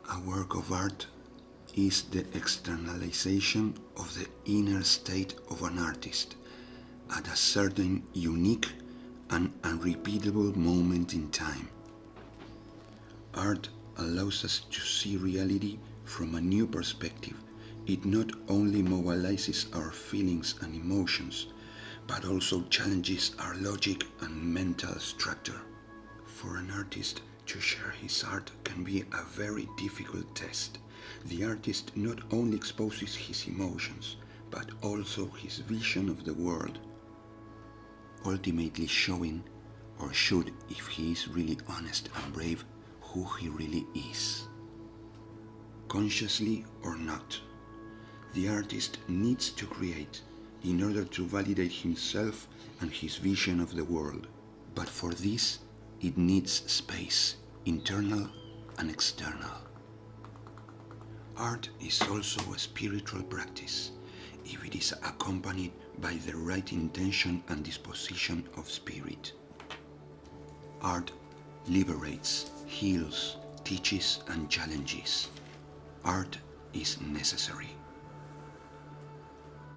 A work of art is the externalization of the inner state of an artist at a certain unique and unrepeatable moment in time. Art allows us to see reality from a new perspective. It not only mobilizes our feelings and emotions, but also challenges our logic and mental structure. For an artist to share his art can be a very difficult test. The artist not only exposes his emotions, but also his vision of the world, ultimately showing, or should if he is really honest and brave, who he really is. Consciously or not, the artist needs to create in order to validate himself and his vision of the world. But for this, it needs space, internal and external. Art is also a spiritual practice if it is accompanied by the right intention and disposition of spirit. Art liberates, heals, teaches and challenges. Art is necessary.